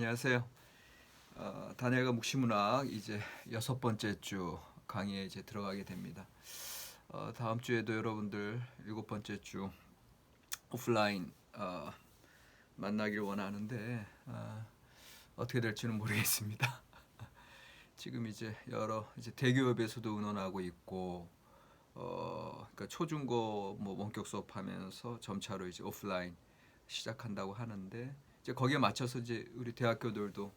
안녕하세요. 다니엘과 묵시문학 이제 6번째 주 강의에 이제 들어가게 됩니다. 다음 주에도 여러분들 7번째 주 오프라인 만나길 원하는데 어떻게 될지는 모르겠습니다. 지금 이제 여러 이제 대기업에서도 의논하고 있고 그러니까 초중고 뭐 원격 수업하면서 점차로 이제 오프라인 시작한다고 하는데 이제 거기에 맞춰서 이제 우리 대학교들도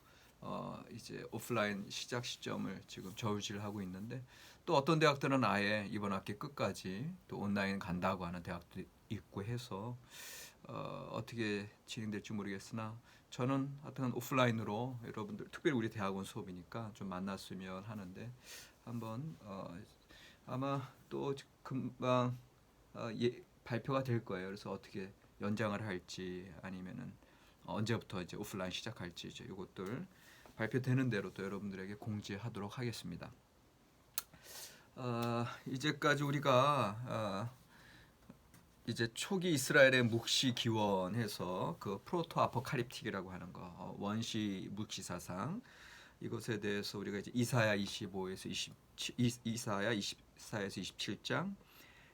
이제 오프라인 시작 시점을 지금 저울질하고 있는데 또 어떤 대학들은 아예 이번 학기 끝까지 또 온라인 간다고 하는 대학도 있고 해서 어떻게 진행될지 모르겠으나 저는 하여튼 오프라인으로 여러분들 특별히 우리 대학원 수업이니까 좀 만났으면 하는데 한번 아마 또 금방 발표가 될 거예요. 그래서 어떻게 연장을 할지 아니면은 언제부터 이제 오프라인 시작할지 이제 이것들 발표되는 대로 또 여러분들에게 공지하도록 하겠습니다. 이제까지 우리가 이제 초기 이스라엘의 묵시 기원해서 그 프로토 아포칼립틱이라고 하는 거 원시 묵시 사상 이것에 대해서 우리가 이제 이사야 25에서 이사야 24에서 27장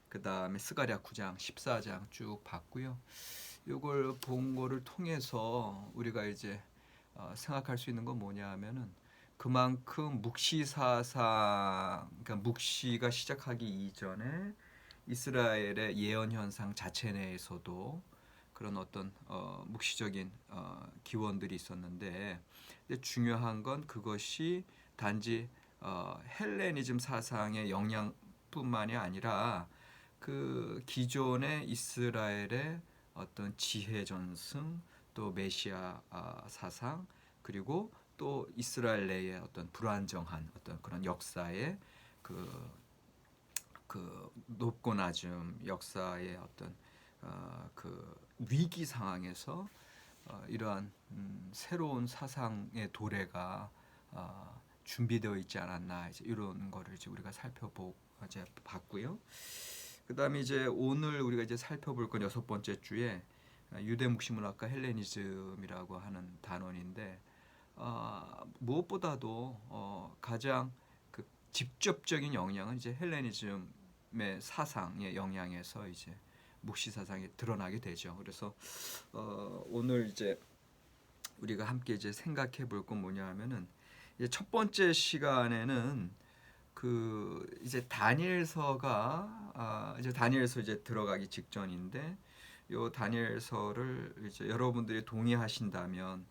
그 다음에 스가랴 9장 14장 쭉 봤고요. 이걸 본 거를 통해서 우리가 이제 생각할 수 있는 건 뭐냐 하면은 그만큼 묵시 사상 그러니까 묵시가 시작하기 이전에 이스라엘의 예언 현상 자체 내에서도 그런 어떤 묵시적인 기원들이 있었는데 근데 중요한 건 그것이 단지 헬레니즘 사상의 영향뿐만이 아니라 그 기존의 이스라엘의 어떤 지혜 전승 또 메시아 사상 그리고 또 이스라엘 내의 어떤 불안정한 어떤 그런 역사의 그 높고 낮음 역사의 어떤 그 위기 상황에서 이러한 새로운 사상의 도래가 준비되어 있지 않았나 이제 이런 거를 이제 우리가 살펴보고 이제 봤고요. 그다음에 이제 오늘 우리가 이제 살펴볼 건 6번째 주에 유대 묵시문학과 헬레니즘이라고 하는 단원인데 무엇보다도 가장 그 직접적인 영향은 이제 헬레니즘의 사상의 영향에서 이제 묵시 사상이 드러나게 되죠. 그래서 오늘 이제 우리가 함께 이제 생각해 볼 건 뭐냐 하면은 이제 첫 번째 시간에는 그 이제 다니엘서가 이제 다니엘서 이제 들어가기 직전인데 요 다니엘서를 이제 여러분들이 동의하신다면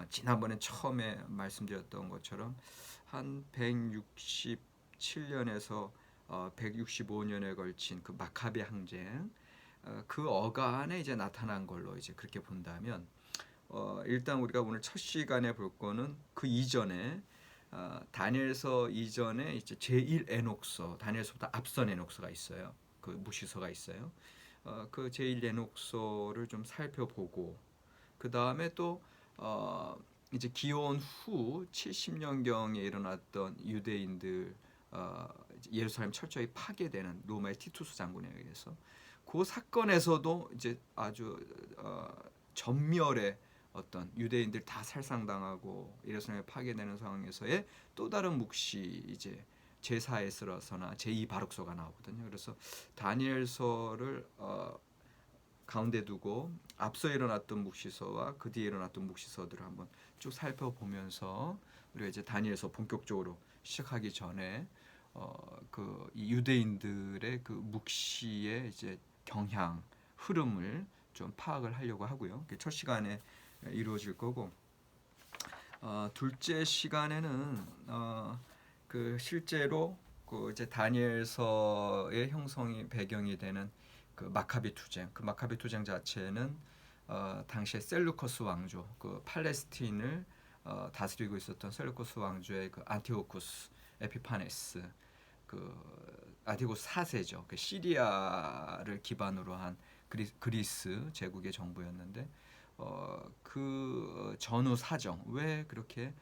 지난번에 처음에 말씀드렸던 것처럼 한 167년에서 165년에 걸친 그 마카베 항쟁 그 어간에 이제 나타난 걸로 이제 그렇게 본다면 일단 우리가 오늘 첫 시간에 볼 거는 그 이전에 다니엘서 이전에 이제 제1 에녹서 다니엘서보다 앞선 에녹서가 있어요. 그 무시서가 있어요. 그 제1 에녹서를 좀 살펴보고 그 다음에 또 이제 기원 후 70년경에 일어났던 유대인들 예루살렘 철저히 파괴되는 로마의 티투스 장군에 의해서 그 사건에서도 이제 아주 전멸의 어떤 유대인들 다 살상당하고 예루살렘에 파괴되는 상황에서의 또 다른 묵시 이제 제4에스라서나 제2 바룩서가 나오거든요. 그래서 다니엘서를 가운데 두고 앞서 일어났던 묵시서와 그 뒤에 일어났던 묵시서들을 한번 쭉 살펴보면서 우리가 이제 다니엘서 본격적으로 시작하기 전에 그 유대인들의 그 묵시의 이제 경향 흐름을 좀 파악을 하려고 하고요. 첫 시간에 이루어질 거고 둘째 시간에는 그 실제로 그 이제 다니엘서의 형성이 배경이 되는 그 마카비 투쟁, 그 마카비 투쟁 자체는 당시에 셀루커스 왕조, 그 팔레스틴을 다스리고 있었던 셀루커스 왕조의 그 안티오쿠스 에피파네스, 그 안티오쿠스 4세죠. 그 시리아를 기반으로 한 그리스 제국의 정부였는데 그 전후 사정 왜 그렇게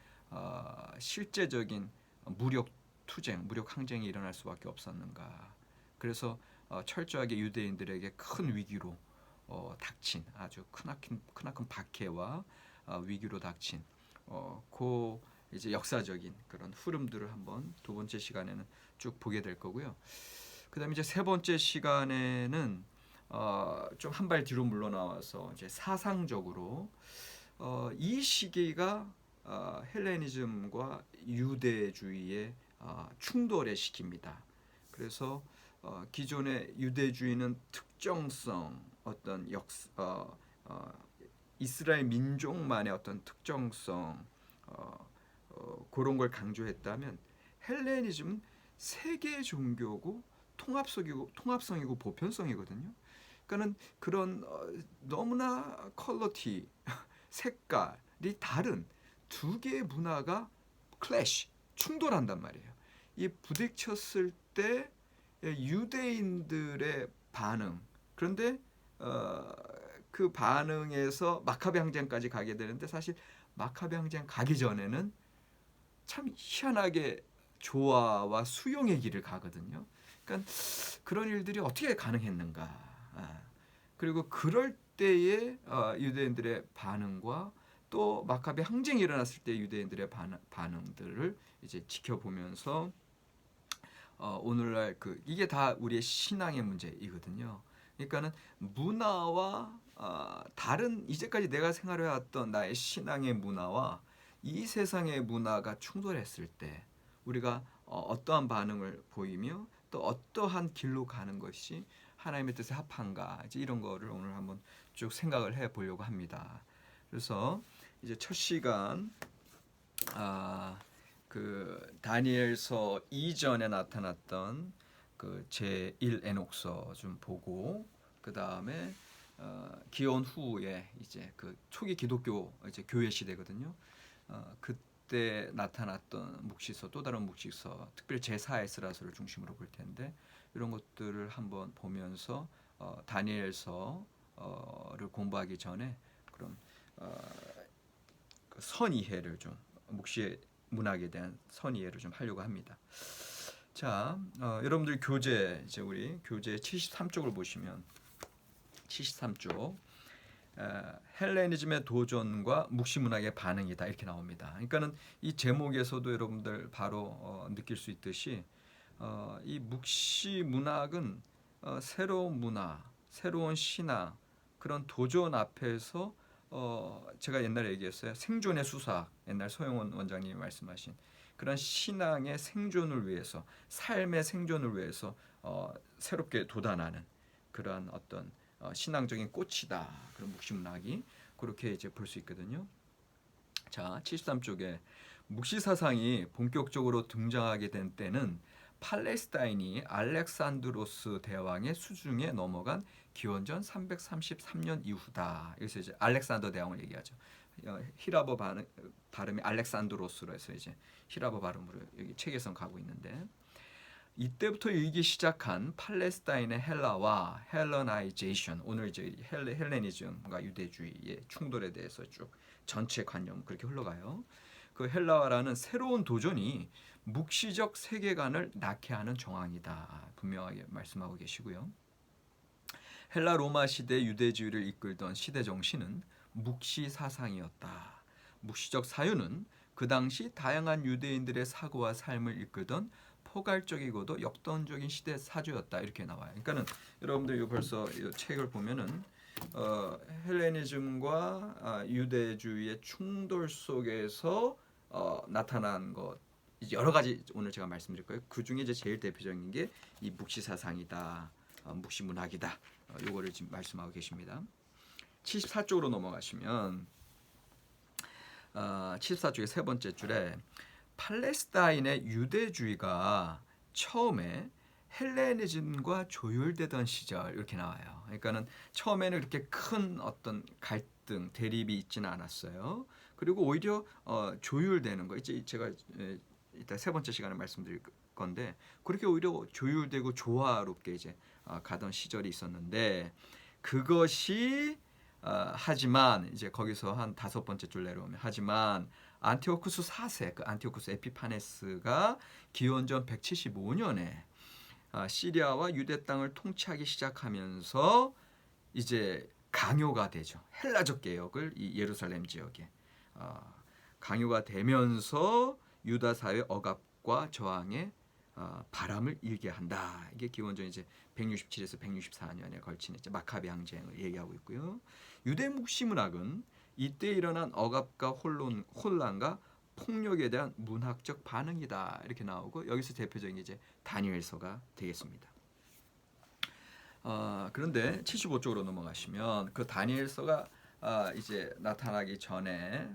실제적인 무력 투쟁, 무력 항쟁이 일어날 수밖에 없었는가. 그래서 철저하게 유대인들에게 큰 위기로 닥친 아주 크나큰 박해와 위기로 닥친 그 이제 역사적인 그런 흐름들을 한번 두 번째 시간에는 쭉 보게 될 거고요. 그다음에 이제 세 번째 시간에는 좀 한 발 뒤로 물러나와서 이제 사상적으로 이 시기가 헬레니즘과 유대주의의 충돌에 시킵니다. 그래서 기존의 유대주의는 특정성, 어떤 이스라엘 민족만의 어떤 특정성 그런 걸 강조했다면 헬레니즘은 세계 종교고 통합성이고 보편성이거든요. 그러니까는 그런 너무나 퀄리티 색깔이 다른 두 개의 문화가 클래시 충돌한단 말이에요. 이 부딪혔을 때 유대인들의 반응, 그런데 그 반응에서 마카베 항쟁까지 가게 되는데, 사실 마카베 항쟁 가기 전에는 참 희한하게 조화와 수용의 길을 가거든요. 그러니까 그런 일들이 어떻게 가능했는가. 그리고 그럴 때의 유대인들의 반응과 또 마카베 항쟁이 일어났을 때 유대인들의 반응들을 이제 지켜보면서 오늘날 이게 다 우리의 신앙의 문제이거든요. 그러니까는 문화와 다른 이제까지 내가 생활해왔던 나의 신앙의 문화와 이 세상의 문화가 충돌했을 때 우리가 어떠한 반응을 보이며 또 어떠한 길로 가는 것이 하나님의 뜻에 합한가, 이제 이런 거를 오늘 한번 쭉 생각을 해 보려고 합니다. 그래서 이제 첫 시간 그 다니엘서 이전에 나타났던 그 제1 에녹서 좀 보고, 그 다음에 기원 후에 이제 그 초기 기독교 이제 교회 시대거든요. 그때 나타났던 묵시서, 또 다른 묵시서, 특별히 제4 에스라서를 중심으로 볼 텐데, 이런 것들을 한번 보면서 다니엘서를 공부하기 전에 그럼 그 선이해를 좀 묵시의 문학에 대한 선이해를 좀 하려고 합니다. 자, 여러분들 교재, 이제 우리 교재 73쪽을 보시면 73쪽 헬레니즘의 도전과 묵시 문학의 반응이다, 이렇게 나옵니다. 그러니까는 이 제목에서도 여러분들 바로 느낄 수 있듯이 이 묵시 문학은 새로운 문화, 새로운 신앙, 그런 도전 앞에서 제가 옛날에 얘기했어요. 생존의 수사, 옛날 서영원 원장님이 말씀하신 그런 신앙의 생존을 위해서, 삶의 생존을 위해서 새롭게 도단하는 그러한 어떤 신앙적인 꽃이다. 그런 묵시문학이 그렇게 이제 볼 수 있거든요. 자, 73쪽에 묵시 사상이 본격적으로 등장하게 된 때는 팔레스타인이 알렉산드로스 대왕의 수중에 넘어간 기원전 333년 이후다. 그래서 이제 알렉산더 대왕을 얘기하죠. 히라버 발음이 알렉산드로스로 해서 이제 히라버 발음으로 여기 책에선 가고 있는데, 이때부터 일기 시작한 팔레스타인의 헬라와 헬러나이제이션, 오늘 이제 헬레니즘과 유대주의의 충돌에 대해서 쭉 전체 관념 그렇게 흘러가요. 그 헬라화라는 새로운 도전이 묵시적 세계관을 낳게 하는 정황이다, 분명하게 말씀하고 계시고요. 헬라 로마 시대 유대주의를 이끌던 시대 정신은 묵시 사상이었다. 묵시적 사유는 그 당시 다양한 유대인들의 사고와 삶을 이끌던 포괄적이고도 역동적인 시대 사주였다, 이렇게 나와요. 그러니까는 여러분들 벌써 이 책을 보면은 헬레니즘과 유대주의의 충돌 속에서 나타난 것 여러 가지 오늘 제가 말씀드릴 거예요. 그 중에 이제 제일 대표적인 게 이 묵시 사상이다, 묵시 문학이다. 요거를 지금 말씀하고 계십니다. 74쪽으로 넘어가시면 74쪽의 세 번째 줄에 팔레스타인의 유대주의가 처음에 헬레니즘과 조율되던 시절, 이렇게 나와요. 그러니까는 처음에는 그렇게 큰 어떤 갈등, 대립이 있지는 않았어요. 그리고 오히려 조율되는 거, 이제 제가 이따 세 번째 시간에 말씀드릴 건데, 그렇게 오히려 조율되고 조화롭게 이제 가던 시절이 있었는데, 그것이 하지만 이제 거기서 한 다섯 번째 줄 내려오면, 하지만 안티오쿠스 4세, 그 안티오쿠스 에피파네스가 기원전 175년에 시리아와 유대 땅을 통치하기 시작하면서 이제 강요가 되죠. 헬라적 개혁을 이 예루살렘 지역에 강요가 되면서 유다 사회 억압과 저항에 바람을 일게 한다. 이게 기원전 이제 167에서 164년에 걸친 이제 마카비 항쟁을 얘기하고 있고요. 유대 묵시문학은 이때 일어난 억압과 혼란과 폭력에 대한 문학적 반응이다. 이렇게 나오고 여기서 대표적인 게 이제 다니엘서가 되겠습니다. 그런데 75쪽으로 넘어가시면 그 다니엘서가 이제 나타나기 전에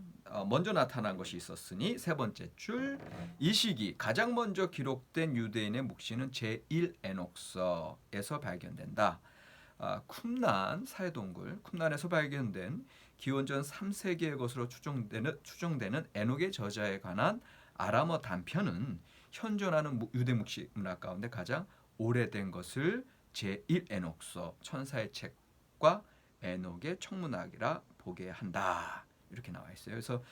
먼저 나타난 것이 있었으니 세 번째 줄 이 시기 가장 먼저 기록된 유대인의 묵시는 제1 에녹서에서 발견된다. 쿰난 사해동굴 쿰난에서 발견된 기원전 3세기의 것으로 추정되는 에녹의 저자에 관한 아람어 단편은 현존하는 유대 묵시 문학 가운데 가장 오래된 것을 제1 에녹서 천사의 책과 에녹의 청문학이라 보게 한다. 이렇게 나와 있어요. 그래서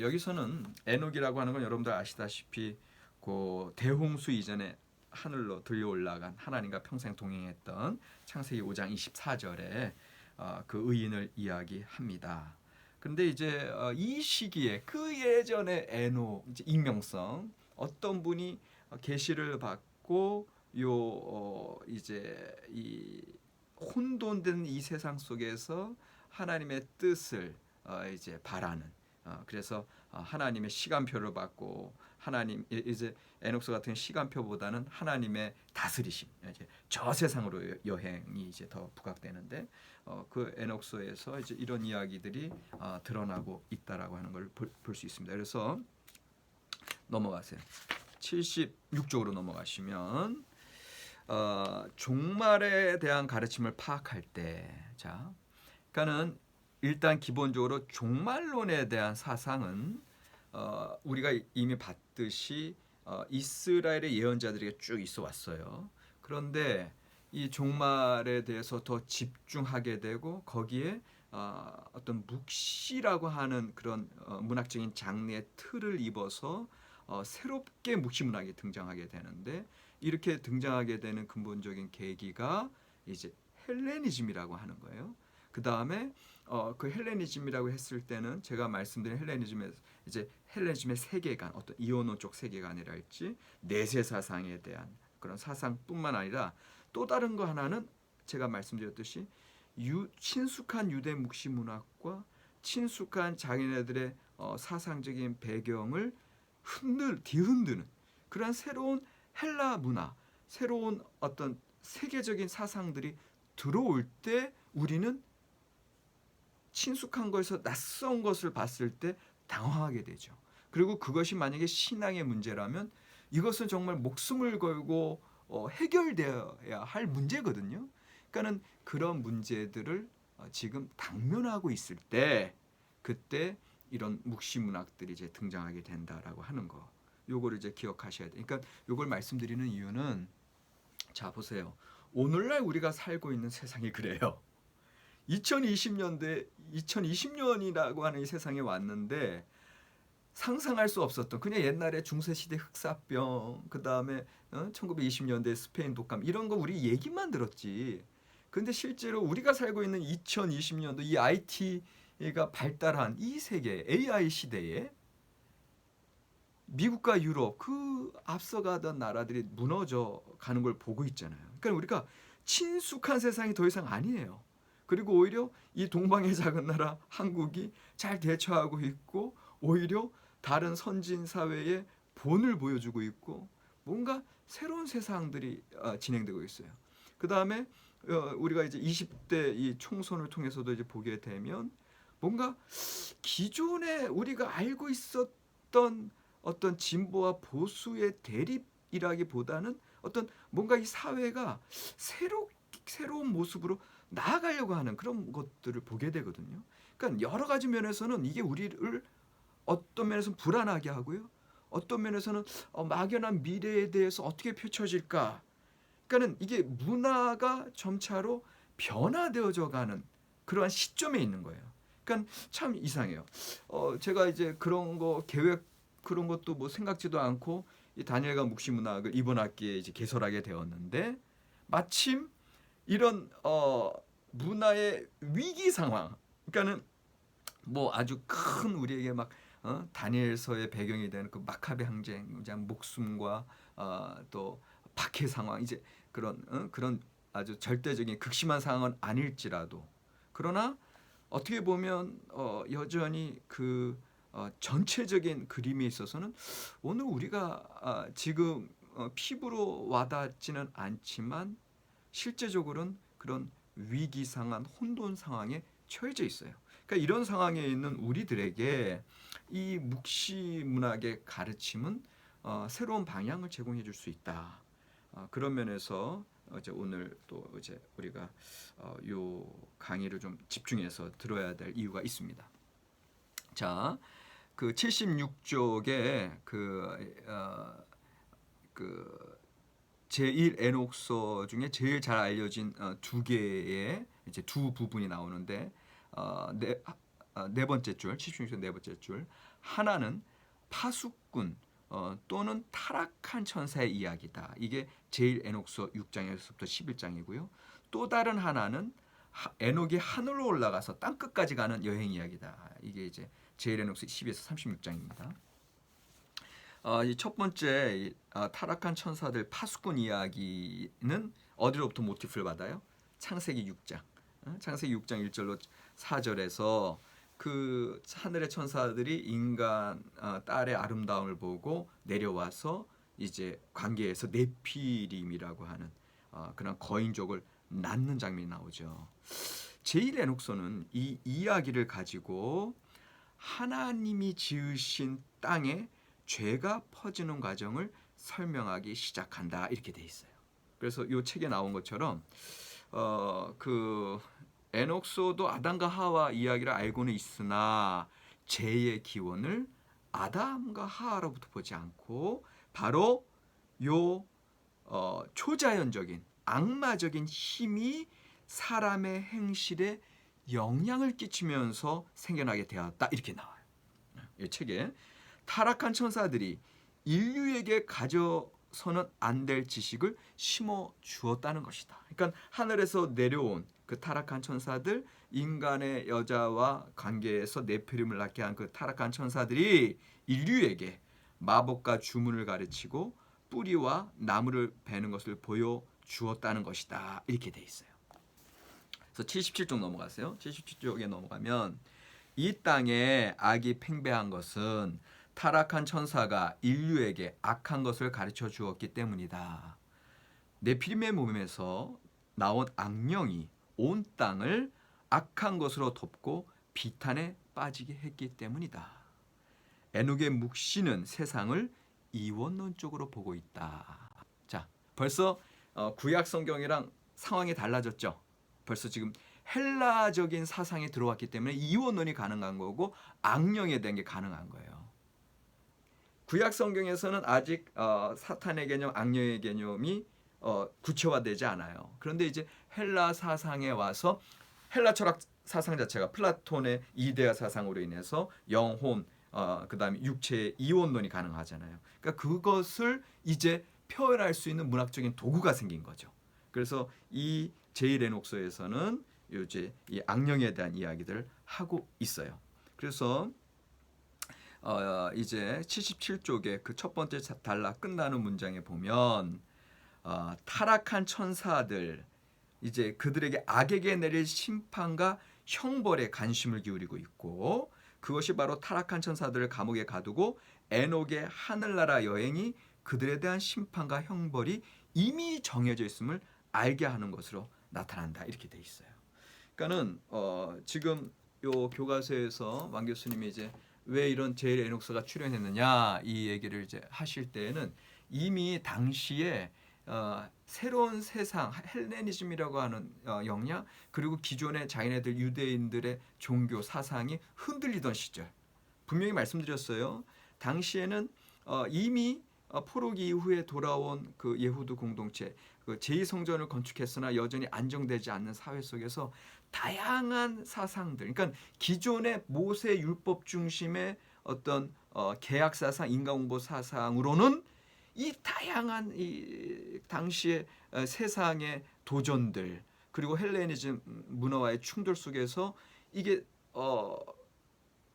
여기서는 에녹이라고 하는 건 여러분들 아시다시피 그 대홍수 이전에 하늘로 들려 올라간 하나님과 평생 동행했던 창세기 5장 24절에 그 의인을 이야기합니다. 그런데 이제 이 시기에 그 예전에 에녹 이제 익명성 어떤 분이 계시를 받고 이제 이 혼돈된 이 세상 속에서 하나님의 뜻을 이제 바라는 그래서 하나님의 시간표를 받고 하나님 이제 에녹서 같은 시간표보다는 하나님의 다스리심 이제 저 세상으로 여행이 이제 더 부각되는데 그 에녹서에서 이제 이런 이야기들이 드러나고 있다라고 하는 걸 볼 수 있습니다. 그래서 넘어가세요. 76쪽으로 넘어가시면 종말에 대한 가르침을 파악할 때, 자, 그러니까는 일단 기본적으로 종말론에 대한 사상은 우리가 이미 봤듯이 이스라엘의 예언자들에게 쭉 있어 왔어요. 그런데 이 종말에 대해서 더 집중하게 되고 거기에 어떤 묵시라고 하는 그런 문학적인 장르의 틀을 입어서 새롭게 묵시 문학이 등장하게 되는데 이렇게 등장하게 되는 근본적인 계기가 이제 헬레니즘이라고 하는 거예요. 그 다음에 그 헬레니즘이라고 했을 때는 제가 말씀드린 헬레니즘의 이제 헬레니즘의 세계관, 어떤 이원론적 세계관이랄지 내세 사상에 대한 그런 사상뿐만 아니라 또 다른 거 하나는 제가 말씀드렸듯이 친숙한 유대 묵시 문학과 친숙한 자기네들의 사상적인 배경을 뒤흔드는 그러한 새로운 헬라 문화, 새로운 어떤 세계적인 사상들이 들어올 때 우리는 친숙한 것에서 낯선 것을 봤을 때 당황하게 되죠. 그리고 그것이 만약에 신앙의 문제라면 이것은 정말 목숨을 걸고 해결되어야 할 문제거든요. 그러니까는 그런 문제들을 지금 당면하고 있을 때 그때 이런 묵시 문학들이 이제 등장하게 된다라고 하는 거. 요거를 이제 기억하셔야 돼요. 그러니까 요걸 말씀드리는 이유는 자 보세요. 오늘날 우리가 살고 있는 세상이 그래요. 2020년이라고 하는 이 세상에 왔는데 상상할 수 없었던 그냥 옛날에 중세시대 흑사병 그 다음에 1920년대 스페인 독감 이런 거 우리 얘기만 들었지. 근데 실제로 우리가 살고 있는 2020년도 이 IT가 발달한 이 세계 AI 시대에 미국과 유럽 그 앞서가던 나라들이 무너져 가는 걸 보고 있잖아요. 그러니까 우리가 친숙한 세상이 더 이상 아니에요. 그리고 오히려 이 동방의 작은 나라 한국이 잘 대처하고 있고 오히려 다른 선진 사회의 본을 보여주고 있고 뭔가 새로운 세상들이 진행되고 있어요. 그 다음에 우리가 이제 20대 이 총선을 통해서도 이제 보게 되면 뭔가 기존에 우리가 알고 있었던 어떤 진보와 보수의 대립이라기보다는 어떤 뭔가 이 사회가 새로운 모습으로 나아가려고 하는 그런 것들을 보게 되거든요. 그러니까 여러 가지 면에서는 이게 우리를 어떤 면에서는 불안하게 하고요. 어떤 면에서는 막연한 미래에 대해서 어떻게 펼쳐질까. 그러니까는 이게 문화가 점차로 변화되어져 가는 그러한 시점에 있는 거예요. 그러니까 참 이상해요. 제가 이제 그런 거 계획 그런 것도 뭐 생각지도 않고 이 다니엘과 묵시 문학을 이번 학기에 이제 개설하게 되었는데 마침 이런 문화의 위기 상황, 그러니까는 뭐 아주 큰 우리에게 막 다니엘서의 배경이 되는 그 마카베 항쟁, 목숨과 또 박해 상황, 이제 그런 아주 절대적인 극심한 상황은 아닐지라도, 그러나 어떻게 보면 여전히 그 전체적인 그림에 있어서는 오늘 우리가 지금 피부로 와닿지는 않지만 실제적으로는 그런 위기 상황, 혼돈 상황에 처해져 있어요. 그러니까 이런 상황에 있는 우리들에게 이 묵시 문학의 가르침은 새로운 방향을 제공해 줄 수 있다. 그런 면에서 이제 오늘 또 이제 우리가 요 강의를 좀 집중해서 들어야 될 이유가 있습니다. 자, 그 76쪽에 그 제1 에녹서 중에 제일 잘 알려진 두 개의 이제 두 부분이 나오는데 네 번째 줄, 76쪽 네 번째 줄, 하나는 파수꾼 또는 타락한 천사의 이야기다. 이게 제1 에녹서 6장에서부터 11장이고요. 또 다른 하나는 에녹이 하늘로 올라가서 땅 끝까지 가는 여행 이야기다. 이게 이제 제1 에녹서 12에서 36장입니다. 이 첫 번째 타락한 천사들 파수꾼 이야기는 어디로부터 모티프를 받아요? 창세기 6장. 창세기 6장 1절로 4절에서 그 하늘의 천사들이 인간 딸의 아름다움을 보고 내려와서 이제 관계에서 네피림이라고 하는 그런 거인족을 낳는 장면이 나오죠. 제1 에녹서는 이 이야기를 가지고 하나님이 지으신 땅에 죄가 퍼지는 과정을 설명하기 시작한다, 이렇게 돼 있어요. 그래서 이 책에 나온 것처럼 그 에녹서도 아담과 하와 이야기를 알고는 있으나 죄의 기원을 아담과 하와로부터 보지 않고 바로 요 초자연적인 악마적인 힘이 사람의 행실에 영향을 끼치면서 생겨나게 되었다, 이렇게 나와요. 이 책에 타락한 천사들이 인류에게 가져서는 안 될 지식을 심어 주었다는 것이다. 그러니까 하늘에서 내려온 그 타락한 천사들, 인간의 여자와 관계에서 네피림을 낳게 한 그 타락한 천사들이 인류에게 마법과 주문을 가르치고 뿌리와 나무를 베는 것을 보여 주었다는 것이다, 이렇게 돼 있어요. 그래서 77쪽 넘어가세요. 77쪽에 넘어가면 이 땅에 악이 팽배한 것은 타락한 천사가 인류에게 악한 것을 가르쳐 주었기 때문이다. 네피림의 몸에서 나온 악령이 온 땅을 악한 것으로 덮고 비탄에 빠지게 했기 때문이다. 에녹의 묵시는 세상을 이원론적으로 보고 있다. 자, 벌써 구약 성경이랑 상황이 달라졌죠. 벌써 지금 헬라적인 사상이 들어왔기 때문에 이원론이 가능한 거고 악령에 대한 게 가능한 거예요. 구약 성경에서는 아직 사탄의 개념, 악령의 개념이 구체화되지 않아요. 그런데 이제 헬라 사상에 와서 헬라 철학 사상 자체가 플라톤의 이데아 사상으로 인해서 영혼, 그다음에 육체의 이원론이 가능하잖아요. 그러니까 그것을 이제 표현할 수 있는 문학적인 도구가 생긴 거죠. 그래서 이 제1 에녹서에서는 이제 이 악령에 대한 이야기들을 하고 있어요. 그래서 이제 77쪽에 그 첫 번째 단락 끝나는 문장에 보면 타락한 천사들, 이제 그들에게 악에게 내릴 심판과 형벌에 관심을 기울이고 있고, 그것이 바로 타락한 천사들을 감옥에 가두고 에녹의 하늘나라 여행이 그들에 대한 심판과 형벌이 이미 정해져 있음을 알게 하는 것으로 나타난다, 이렇게 돼 있어요. 그러니까는 지금 요 교과서에서 왕 교수님이 이제 왜 이런 제1 에녹서가 출연했느냐 이 얘기를 이제 하실 때에는 이미 당시에 새로운 세상 헬레니즘이라고 하는 영향, 그리고 기존의 자기네들 유대인들의 종교 사상이 흔들리던 시절, 분명히 말씀드렸어요. 당시에는 이미 포로기 이후에 돌아온 그 예후드 공동체, 그 제2성전을 건축했으나 여전히 안정되지 않는 사회 속에서 다양한 사상들, 그러니까 기존의 모세 율법 중심의 어떤 계약 사상, 인간공보 사상으로는 이 다양한 이 당시의 세상의 도전들, 그리고 헬레니즘 문화와의 충돌 속에서 이게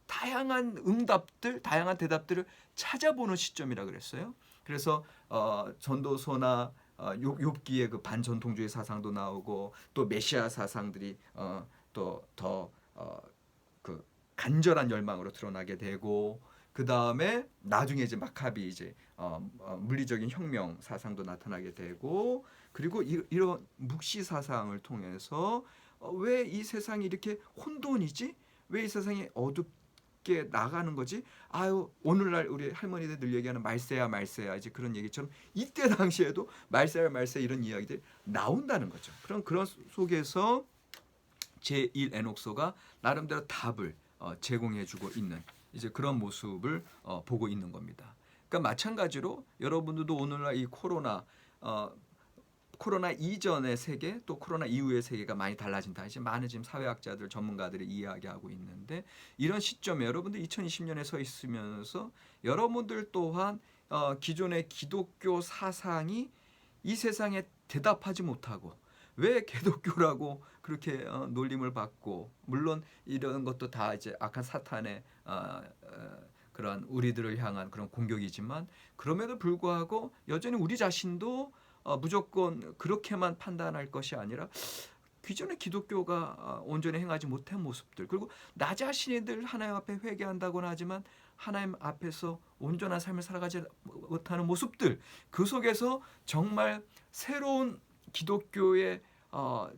다양한 응답들, 다양한 대답들을 찾아보는 시점이라 그랬어요. 그래서 전도서나 욥기의 그 반전통주의 사상도 나오고 또 메시아 사상들이 또 더 그 간절한 열망으로 드러나게 되고 그 다음에 나중에 이제 마카비 이제 물리적인 혁명 사상도 나타나게 되고 그리고 이런 묵시 사상을 통해서 왜 이 세상이 이렇게 혼돈이지? 왜 이 세상이 어둡게 나가는 거지? 아유 오늘날 우리 할머니들 늘 얘기하는 말세야 말세야 이제 그런 얘기처럼 이때 당시에도 말세야 말세 이런 이야기들이 나온다는 거죠. 그런 속에서 제1 에녹서가 나름대로 답을 제공해주고 있는 이제 그런 모습을 보고 있는 겁니다. 그러니까 마찬가지로 여러분들도 오늘날 이 코로나 이전의 세계 또 코로나 이후의 세계가 많이 달라진다. 이제 많은 지금 사회학자들 전문가들이 이야기하고 있는데 이런 시점에 여러분들 2020년에 서 있으면서 여러분들 또한 기존의 기독교 사상이 이 세상에 대답하지 못하고 왜 기독교라고 그렇게 놀림을 받고 물론 이런 것도 다 이제 악한 사탄의 그런 우리들을 향한 그런 공격이지만 그럼에도 불구하고 여전히 우리 자신도 무조건 그렇게만 판단할 것이 아니라 기존의 기독교가 온전히 행하지 못한 모습들 그리고 나 자신이 늘 하나님 앞에 회개한다고는 하지만 하나님 앞에서 온전한 삶을 살아가지 못하는 모습들 그 속에서 정말 새로운 기독교의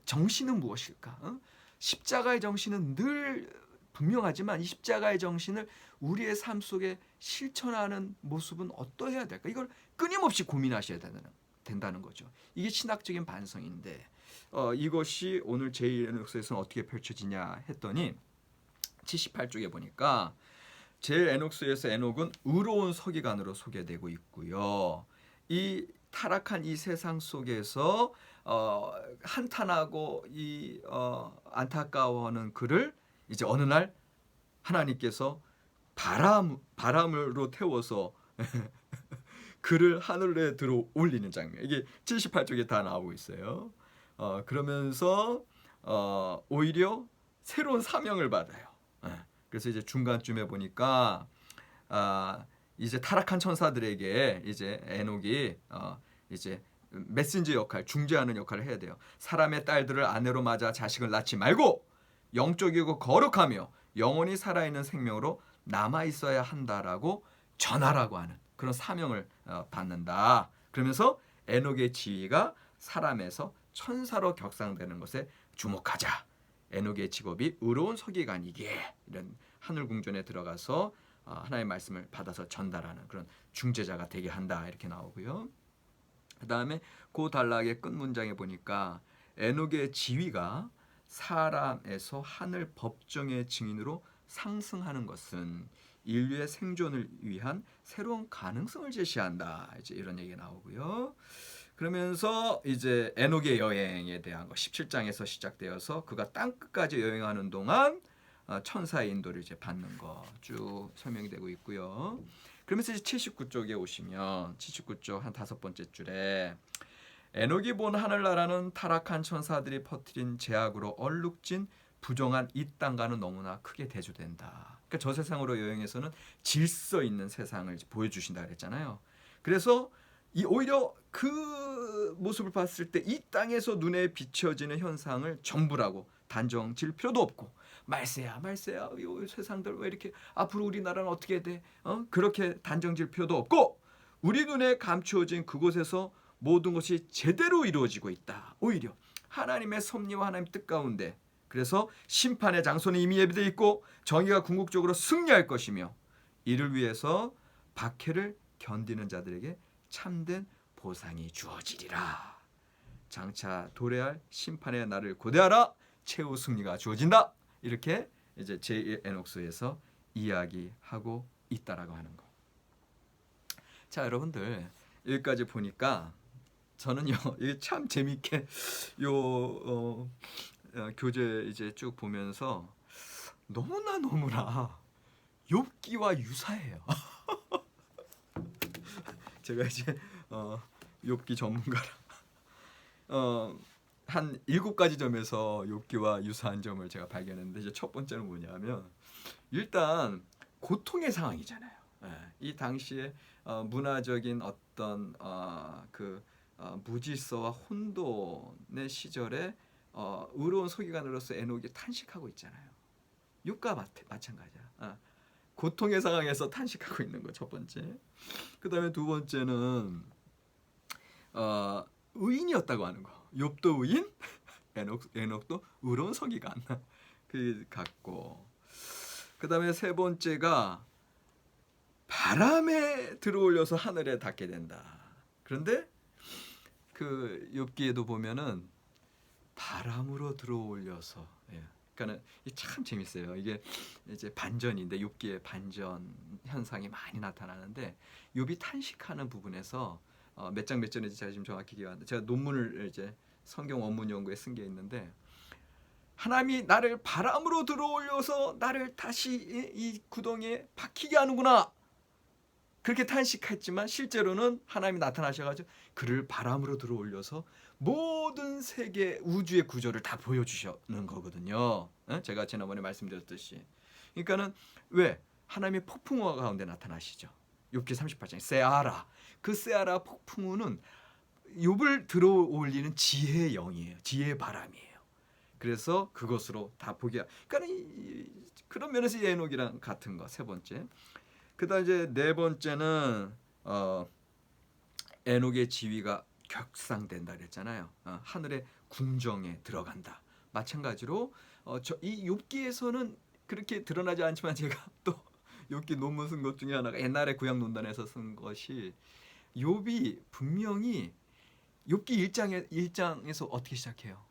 정신은 무엇일까? 십자가의 정신은 늘 분명하지만 이 십자가의 정신을 우리의 삶 속에 실천하는 모습은 어떠해야 될까? 이걸 끊임없이 고민하셔야 된다는 거죠. 이게 신학적인 반성인데 이것이 오늘 제1에녹서에서는 어떻게 펼쳐지냐 했더니 78쪽에 보니까 제1에녹서에서 에녹은 의로운 서기관으로 소개되고 있고요. 이 타락한 이 세상 속에서 한탄하고 이 안타까워하는 그를 이제 어느 날 하나님께서 바람으로 태워서 그를 하늘에 들어 올리는 장면. 이게 78쪽에 다 나오고 있어요. 그러면서 오히려 새로운 사명을 받아요. 그래서 이제 중간쯤에 보니까 이제 타락한 천사들에게 이제 에녹이 이제 메신저 역할, 중재하는 역할을 해야 돼요. 사람의 딸들을 아내로 맞아 자식을 낳지 말고 영적이고 거룩하며 영원히 살아있는 생명으로 남아 있어야 한다라고 전하라고 하는 그런 사명을 받는다. 그러면서 에녹의 지위가 사람에서 천사로 격상되는 것에 주목하자. 에녹의 직업이 의로운 서기관이기에 이런 하늘 궁전에 들어가서 하나님의 말씀을 받아서 전달하는 그런 중재자가 되게 한다 이렇게 나오고요. 그 다음에 그 단락의 끝 문장에 보니까 에녹의 지위가 사람에서 하늘 법정의 증인으로 상승하는 것은 인류의 생존을 위한 새로운 가능성을 제시한다. 이제 이런 얘기가 나오고요. 그러면서 이제 에녹의 여행에 대한 거 17장에서 시작되어서 그가 땅 끝까지 여행하는 동안 천사의 인도를 이제 받는 거 쭉 설명이 되고 있고요. 그러면서 이제 79쪽에 오시면 79쪽 한 5번째 줄에 에녹이 본 하늘나라는 타락한 천사들이 퍼뜨린 죄악으로 얼룩진 부정한 이 땅과는 너무나 크게 대조된다. 그러니까 저 세상으로 여행해서는 질서 있는 세상을 보여주신다 그랬잖아요. 그래서 오히려 그 모습을 봤을 때 이 땅에서 눈에 비춰지는 현상을 전부라고 단정 지을 필요도 없고 말세야 말세야 이 세상들 왜 이렇게 앞으로 우리나라는 어떻게 돼? 그렇게 단정 지을 필요도 없고 우리 눈에 감추어진 그곳에서 모든 것이 제대로 이루어지고 있다. 오히려 하나님의 섭리와 하나님의 뜻 가운데 그래서 심판의 장소는 이미 예비되어 있고 정의가 궁극적으로 승리할 것이며 이를 위해서 박해를 견디는 자들에게 참된 보상이 주어지리라. 장차 도래할 심판의 날을 고대하라. 최후 승리가 주어진다. 이렇게 이제 제1에녹서에서 이야기하고 있다라고 하는 거. 자, 여러분들 여기까지 보니까 저는요 이게 참 재밌게 교재 이제 쭉 보면서 너무나 욥기와 유사해요. 제가 이제 욥기 전문가라 한 7가지 점에서 욥기와 유사한 점을 제가 발견했는데 이제 첫 번째는 뭐냐면 일단 고통의 상황이잖아요. 이 당시에 문화적인 어떤 무질서와 혼돈의 시절에 의로운 서기관으로서 에녹이 탄식하고 있잖아요. 욥과 마찬가지야. 고통의 상황에서 탄식하고 있는 거 첫 번째. 그 다음에 두 번째는 의인이었다고 하는 거. 욥도 의인, 에녹도 의로운 서기관 그 같고. 그 다음에 세 번째가 바람에 들어올려서 하늘에 닿게 된다. 그런데 그 욥기에도 보면은 바람으로 들어올려서, 그러니까는 참 재밌어요. 이게 이제 반전인데 욥기에 반전 현상이 많이 나타나는데 욥이 탄식하는 부분에서 몇 장 몇 절인지 제가 지금 정확히 기억 안 나. 제가 논문을 이제 성경 원문 연구에 쓴 게 있는데 하나님이 나를 바람으로 들어올려서 나를 다시 이 구덩이에 박히게 하는구나. 그렇게 탄식했지만 실제로는 하나님이 나타나셔가지고 그를 바람으로 들어올려서 모든 세계 우주의 구조를 다 보여주시는 거거든요. 제가 지난번에 말씀드렸듯이. 그러니까는 왜 하나님의 폭풍우가 가운데 나타나시죠. 욥기 38장에 세아라. 그 세아라 폭풍우는 욥을 들어올리는 지혜의 영이에요. 지혜의 바람이에요. 그래서 그것으로 다 보게. 그러니까 그런 면에서 에녹이랑 같은 거 세 번째. 그다음 이제 네 번째는 에녹의 지위가 격상된다 그랬잖아요. 하늘의 궁정에 들어간다. 마찬가지로 이 욥기에서는 그렇게 드러나지 않지만 제가 또 욥기 논문 쓴 것 중에 하나가 옛날에 구약 논단에서 쓴 것이 욥이 분명히 욥기 1장에서 어떻게 시작해요?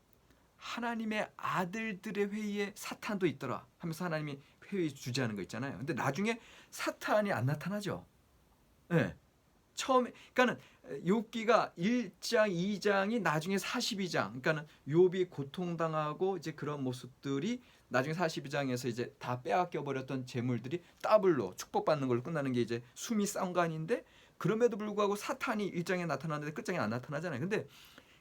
하나님의 아들들의 회의에 사탄도 있더라 하면서 하나님이 회의 주재하는 거 있잖아요. 근데 나중에 사탄이 안 나타나죠. 네. 처음에 그러니까는 욥기가 1장, 2장이 나중에 42장. 그러니까는 욥이 고통당하고 이제 그런 모습들이 나중에 42장에서 이제 다 빼앗겨 버렸던 재물들이 더블로 축복받는 걸로 끝나는 게 이제 숨이 쌍관인데 그럼에도 불구하고 사탄이 1장에 나타나는데 끝장에 안 나타나잖아요. 근데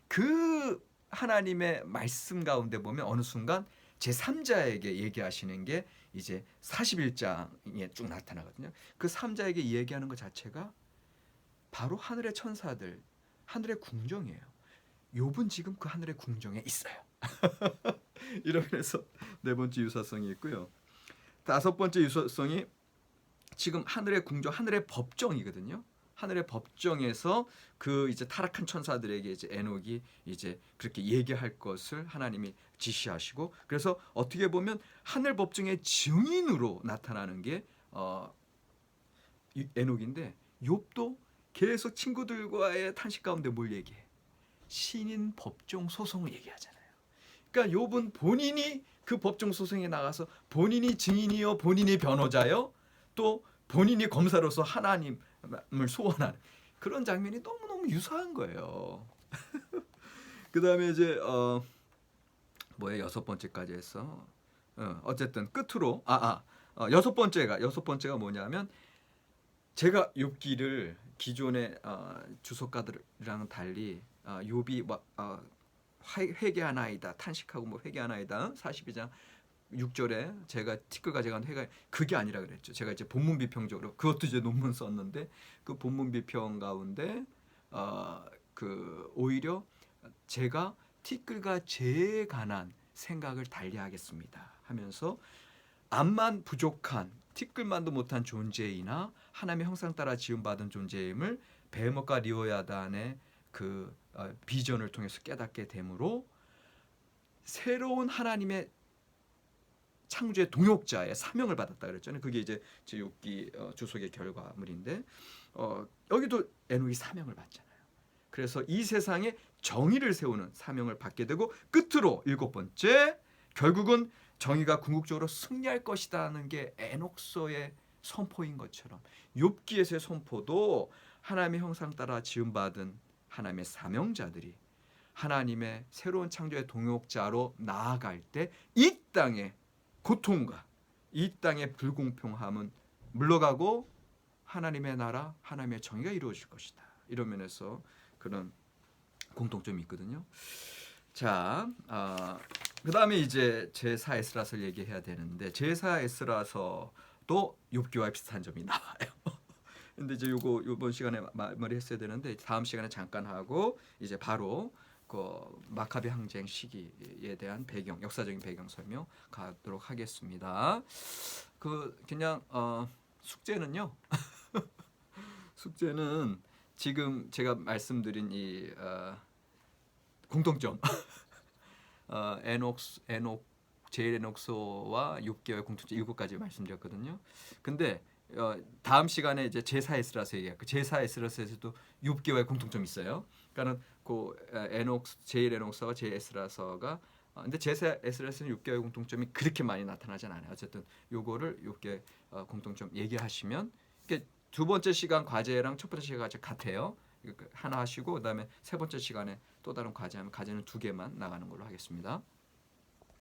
그 하나님의 말씀 가운데 보면 어느 순간 제3자에게 얘기하시는 게 이제 41장에 쭉 나타나거든요. 그 3자에게 얘기하는 것 자체가 바로 하늘의 천사들, 하늘의 궁정이에요. 욥은 지금 그 하늘의 궁정에 있어요. 이러면서 네 번째 유사성이 있고요. 다섯 번째 유사성이 지금 하늘의 궁정, 하늘의 법정이거든요. 하늘의 법정에서 그 이제 타락한 천사들에게 이제 에녹이 이제 그렇게 얘기할 것을 하나님이 지시하시고 그래서 어떻게 보면 하늘 법정의 증인으로 나타나는 게 에녹인데 욥도 계속 친구들과의 탄식 가운데 뭘 얘기해? 신인 법정 소송을 얘기하잖아요. 그러니까 욥은 본인이 그 법정 소송에 나가서 본인이 증인이요, 본인이 변호자요, 또 본인이 검사로서 하나님을 소원하는 그런 장면이 너무너무 유사한 거예요. 그 다음에 이제 여섯 번째까지 했어. 어쨌든 끝으로 여섯 번째가 뭐냐면 제가 욥기를 기존의 주석가들이랑 달리 욥이 회개하나이다 탄식하고 회개하나이다 42장 6절에 제가 티끌 가져간 회가 그게 아니라 그랬죠. 제가 이제 본문 비평적으로 그것도 이제 논문 썼는데 그 본문 비평 가운데 오히려 제가 티끌과 죄에 관한 생각을 달리하겠습니다 하면서 암만 부족한 티끌만도 못한 존재이나 하나님의 형상 따라 지음받은 존재임을 베헤못과 리오야단의 그 비전을 통해서 깨닫게 되므로 새로운 하나님의 창조의 동역자의 사명을 받았다 그랬잖아요. 그게 이제 제 욥기 주석의 결과물인데 여기도 에녹이 사명을 받잖아요. 그래서 이 세상에 정의를 세우는 사명을 받게 되고 끝으로 일곱 번째 결국은 정의가 궁극적으로 승리할 것이다는 게 에녹서의 선포인 것처럼 욥기에서의 선포도 하나님의 형상 따라 지음받은 하나님의 사명자들이 하나님의 새로운 창조의 동역자로 나아갈 때 이 땅의 고통과 이 땅의 불공평함은 물러가고 하나님의 나라, 하나님의 정의가 이루어질 것이다. 이런 면에서 그런 공통점이 있거든요. 자, 그다음에 이제 제사 에스라서를 얘기해야 되는데 제사 에스라서도 욥기와 비슷한 점이 나와요. 근데 이제 요번 시간에 마무리했어야 되는데 다음 시간에 잠깐 하고 이제 바로 그 마카비 항쟁 시기에 대한 배경, 역사적인 배경 설명 가도록 하겠습니다. 그 그냥 숙제는요. 숙제는 지금 제가 말씀드린 이 공통점 에녹 제일 에녹서와 6개월 공통점 7가지 말씀드렸거든요. 근데 다음 시간에 이제 제사 에스라서 얘기할 그 제사 에스라서에서도 6개월 공통점이 있어요. 그러니까는 그 에녹 제일 에녹서와 제일 에스라서가 근데 제사 에스라서는 6개월 공통점이 그렇게 많이 나타나진 않아요. 어쨌든 요거를 6개 공통점 얘기하시면 이게 두 번째 시간 과제랑 첫 번째 시간 과제 같아요. 하나 하시고 그다음에 세 번째 시간에 또 다른 과제하면 과제는 2개만 나가는 걸로 하겠습니다.